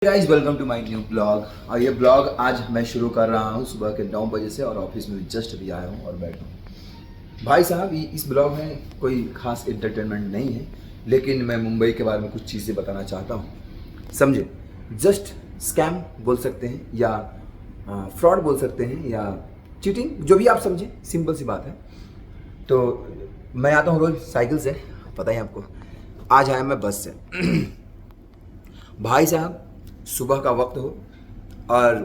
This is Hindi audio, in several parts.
Guys welcome to my new blog. और ये ब्लॉग आज मैं शुरू कर रहा हूँ सुबह के 9 बजे से, और ऑफिस में जस्ट अभी आया हूँ और बैठा हूँ। भाई साहब, इस ब्लॉग में कोई खास एंटरटेनमेंट नहीं है, लेकिन मैं मुंबई के बारे में कुछ चीज़ें बताना चाहता हूँ। समझे? जस्ट स्कैम बोल सकते हैं, या फ्रॉड बोल सकते हैं, या चीटिंग, जो भी आप समझें, सिंपल सी बात है। तो मैं आता हूँ रोज़ साइकिल से, पता है आपको। आज आया मैं बस से। भाई साहब, सुबह का वक्त हो और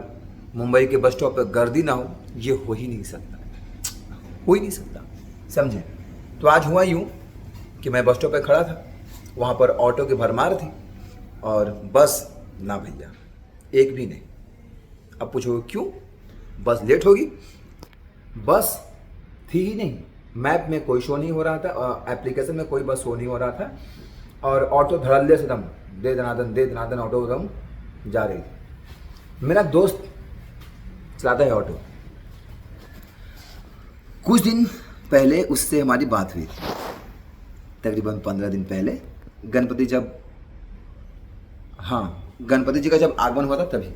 मुंबई के बस स्टॉप पर गर्दी ना हो, ये हो ही नहीं सकता, हो ही नहीं सकता। समझे? तो आज हुआ यूँ कि मैं बस स्टॉप पे खड़ा था, वहाँ पर ऑटो की भरमार थी और बस ना भैया, एक भी नहीं। अब पूछो क्यों? बस लेट होगी? बस थी ही नहीं, मैप में कोई शो नहीं हो रहा था, एप्लीकेशन में कोई बस शो नहीं हो रहा था, और ऑटो धड़ल्ले से दम दे दनादन ऑटो दम जा रही थी। मेरा दोस्त चलाता है ऑटो। कुछ दिन पहले उससे हमारी बात हुई थी, तकरीबन 15 दिन पहले, गणपति जी का जब आगमन हुआ था तभी।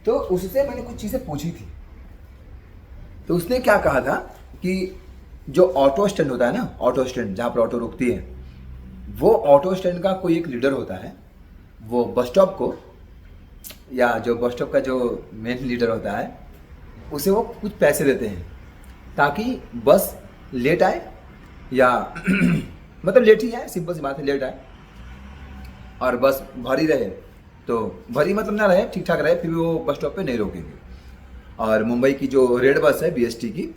तो उससे मैंने कुछ चीज़ें पूछी थी। तो उसने क्या कहा था कि जो ऑटो स्टैंड होता है ना, ऑटो स्टैंड जहाँ पर ऑटो रुकती है, वो ऑटो स्टैंड का कोई एक लीडर होता है। वो बस स्टॉप को, या जो बस स्टॉप का जो मेन लीडर होता है, उसे वो कुछ पैसे देते हैं ताकि बस लेट आए, या मतलब लेट ही आए, सिंपल सी बात है, लेट आए और बस भरी रहे। तो भरी मतलब ना रहे, ठीक ठाक रहे, फिर वो बस स्टॉप पे नहीं रोकेंगे। और मुंबई की जो रेड बस है बीएसटी की,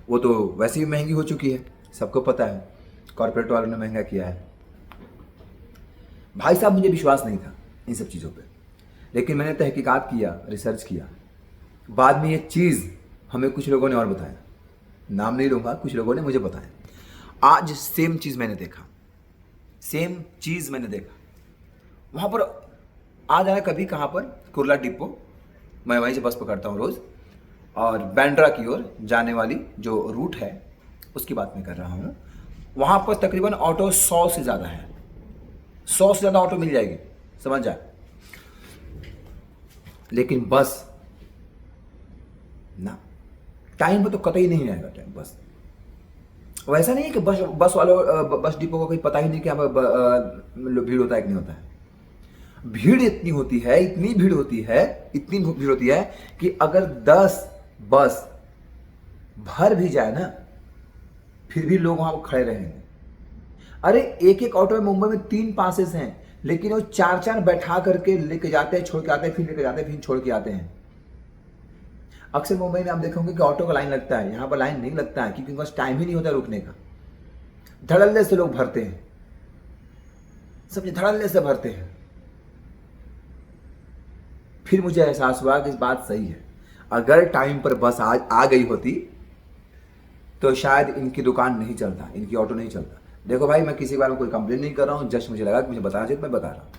वो तो वैसे ही महंगी हो चुकी है, सबको पता है, कॉर्पोरेट वालों ने महंगा किया है। भाई साहब, मुझे विश्वास नहीं था इन सब चीज़ों पे, लेकिन मैंने तहकीकात किया, रिसर्च किया। बाद में ये चीज़ हमें कुछ लोगों ने और बताया, नाम नहीं लूँगा, कुछ लोगों ने मुझे बताया। आज सेम चीज़ मैंने देखा वहाँ पर। आज आया कभी कहाँ पर, कुर्ला डिपो, मैं वहीं से बस पकड़ता हूँ रोज़, और बांद्रा की ओर जाने वाली जो रूट है उसकी बात मैं कर रहा हूँ। वहाँ पर तकरीबन ऑटो 100 से ज़्यादा है, 100 से ज़्यादा ऑटो मिल जाएगी, समझ जाए। लेकिन बस ना, टाइम पर तो कतई नहीं आएगा टाइम। बस वैसा नहीं है कि बस वालों, बस डिपो को कोई पता ही नहीं कि यहाँ पर भीड़ होता है कि नहीं होता है। भीड़ इतनी होती है, इतनी भीड़ होती है कि अगर 10 बस भर भी जाए ना, फिर भी लोग वहां खड़े रहेंगे। अरे एक एक ऑटो में मुंबई में 3 पासेस हैं, लेकिन वो 4 बैठा करके लेके जाते हैं, छोड़ के आते हैं, फिर लेके जाते हैं, फिर छोड़ के आते हैं। अक्सर मुंबई में आप देखोगे कि ऑटो का लाइन लगता है, यहाँ पर लाइन नहीं लगता है, क्योंकि बस टाइम ही नहीं होता रुकने का। धड़ल्ले से लोग भरते हैं, समझे, धड़ल्ले से भरते हैं। फिर मुझे एहसास हुआ कि इस बात सही है, अगर टाइम पर बस आ गई होती तो शायद इनकी दुकान नहीं चलता, इनकी ऑटो नहीं चलता। देखो भाई, मैं किसी के बारे में कोई कंप्लेन नहीं कर रहा हूँ, जस्ट मुझे लगा कि मुझे बताना चाहिए, मैं बता रहा हूँ।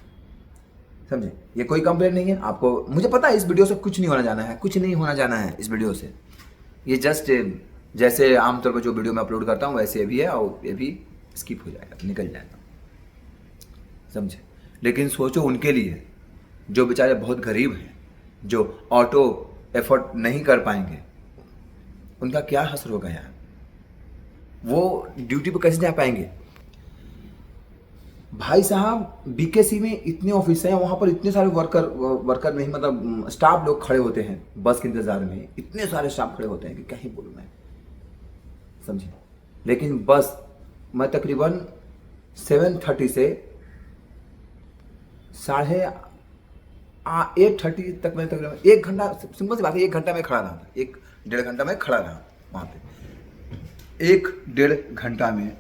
समझे? ये कोई कंप्लेन नहीं है आपको, मुझे पता है इस वीडियो से कुछ नहीं होना जाना है, कुछ नहीं होना जाना है इस वीडियो से। ये जस्ट जैसे आमतौर पर जो वीडियो मैं अपलोड करता हूँ वैसे भी है, और ये भी स्किप हो जाएगा, निकल जाएगा, समझे। लेकिन सोचो उनके लिए जो बेचारे बहुत गरीब हैं, जो ऑटो एफोर्ड नहीं कर पाएंगे, उनका क्या हश्र होगा यार। वो ड्यूटी पर कैसे जा पाएंगे? भाई साहब, बीकेसी में इतने ऑफिस हैं, वहाँ पर इतने सारे वर्कर नहीं, मतलब स्टाफ लोग खड़े होते हैं बस के इंतज़ार में, इतने सारे स्टाफ खड़े होते हैं कि क्या ही बोलूँ मैं, समझे। लेकिन बस मैं तकरीबन 7:30 से 8:30 तक मैं तकरीबन 1 घंटा, सिंपल सी बात है, 1 घंटा में खड़ा रहा था, 1 डेढ़ घंटा में खड़ा रहा वहाँ पे। 1 डेढ़ घंटा में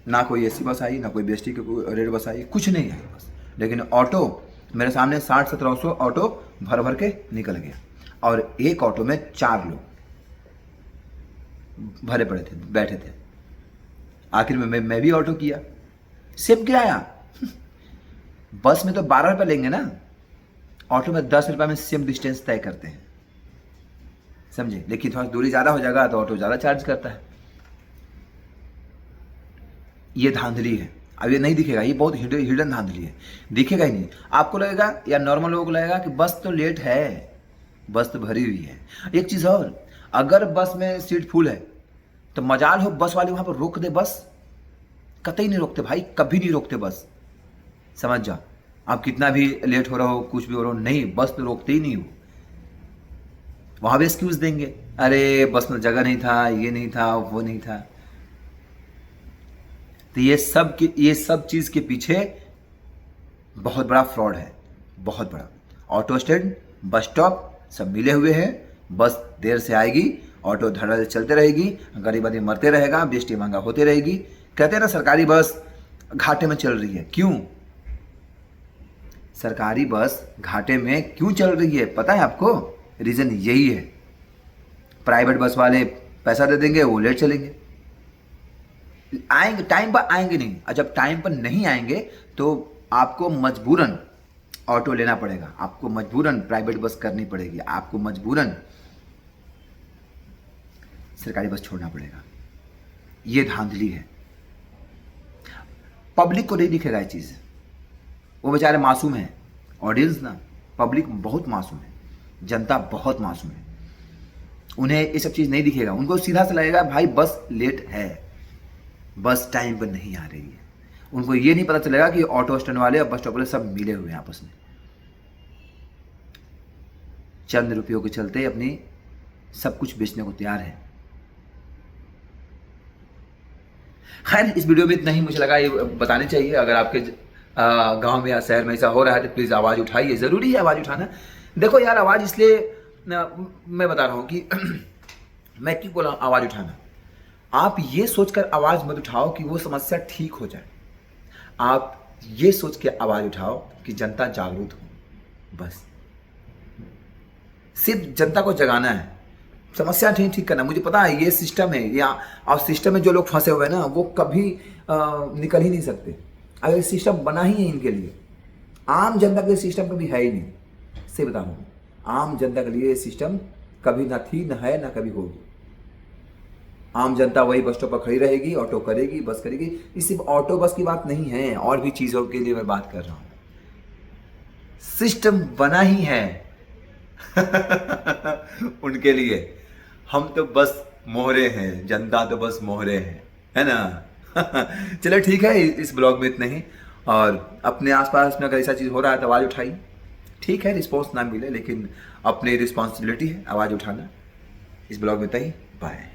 ना कोई एसी बस आई, ना कोई बीएसटी की कोई रेड बस आई, कुछ नहीं आई बस। लेकिन ऑटो मेरे सामने 60-1700 ऑटो भर भर के निकल गया, और एक ऑटो में 4 लोग भरे पड़े थे, बैठे थे। आखिर में मैं भी ऑटो किया, सेम किराया। बस में तो 12 रुपये लेंगे ना, ऑटो में 10 रुपये में सेम डिस्टेंस तय करते हैं, समझे। लेकिन थोड़ा दूरी ज़्यादा हो जाएगा तो ऑटो ज़्यादा चार्ज करता है। ये धांधली है। अब ये नहीं दिखेगा, ये बहुत हिडन धांधली है, दिखेगा ही नहीं। आपको लगेगा या नॉर्मल लोगों को लगेगा कि बस तो लेट है, बस तो भरी हुई है। एक चीज़ और, अगर बस में सीट फुल है तो मजाल हो बस वाले वहाँ पर रोक दे बस, कतई नहीं रोकते भाई, कभी नहीं रोकते बस, समझ जाओ। आप कितना भी लेट हो रहा हो, कुछ भी हो रहा हो, नहीं, बस तो रोकते ही नहीं हो। वहाँ भी एक्सक्यूज देंगे, अरे बस में जगह नहीं था, ये नहीं था, वो नहीं था। तो ये सब चीज़ के पीछे बहुत बड़ा फ्रॉड है, बहुत बड़ा। ऑटो स्टैंड, बस स्टॉप सब मिले हुए हैं। बस देर से आएगी, ऑटो धड़ल्ले चलते रहेगी, गरीब आदमी मरते रहेगा, बेस्टी महंगा होते रहेगी। कहते हैं ना सरकारी बस घाटे में चल रही है, क्यों? सरकारी बस घाटे में क्यों चल रही है पता है आपको? रीज़न यही है, प्राइवेट बस वाले पैसा दे देंगे, वो लेट चलेंगे, आएंगे टाइम पर आएंगे नहीं, और जब टाइम पर नहीं आएंगे तो आपको मजबूरन ऑटो लेना पड़ेगा, आपको मजबूरन प्राइवेट बस करनी पड़ेगी, आपको मजबूरन सरकारी बस छोड़ना पड़ेगा। ये धांधली है, पब्लिक को नहीं दिखेगा ये चीज़। वो बेचारे मासूम हैं, ऑडियंस ना, पब्लिक बहुत मासूम है, जनता बहुत मासूम है, उन्हें ये सब चीज़ नहीं दिखेगा। उनको सीधा सा लगेगा भाई बस लेट है, बस टाइम पर नहीं आ रही है। उनको ये नहीं पता चलेगा कि ऑटो स्टैंड वाले और बस स्टॉप वाले सब मिले हुए हैं आपस में, चंद रुपयों के चलते अपनी सब कुछ बेचने को तैयार है। खैर इस वीडियो में इतना ही मुझे लगा ये बताने चाहिए। अगर आपके गांव में या शहर में ऐसा हो रहा है तो प्लीज़ आवाज़ उठाइए, ज़रूरी है आवाज़ उठाना। देखो यार, आवाज़ इसलिए मैं बता रहा हूँ कि मैं क्यों बोला आवाज़ उठाना। आप ये सोचकर आवाज़ मत उठाओ कि वो समस्या ठीक हो जाए, आप ये सोच के आवाज़ उठाओ कि जनता जागरूक हो। बस सिर्फ जनता को जगाना है, समस्या ठीक करना। मुझे पता है ये सिस्टम है, या और सिस्टम में जो लोग फंसे हुए हैं ना, वो कभी निकल ही नहीं सकते। अगर सिस्टम बना ही है इनके लिए, आम जनता के लिए सिस्टम कभी है ही नहीं। से बता रहा हूँ, आम जनता के लिए सिस्टम कभी ना थी, ना है, ना कभी होगी। आम जनता वही बस स्टॉप पर खड़ी रहेगी, ऑटो करेगी, बस करेगी। ये सिर्फ ऑटो बस की बात नहीं है, और भी चीज़ों के लिए मैं बात कर रहा हूँ। सिस्टम बना ही है उनके लिए। हम तो बस मोहरे हैं, जनता तो बस मोहरे हैं, है ना। चलो ठीक है, इस ब्लॉग में इतना ही। और अपने आसपास में अगर ऐसा चीज़ हो रहा है तो आवाज़ उठाइए। ठीक है, रिस्पॉन्स ना मिले, लेकिन अपनी रिस्पॉन्सिबिलिटी है आवाज़ उठाना। इस ब्लॉग में इतना ही, बाय।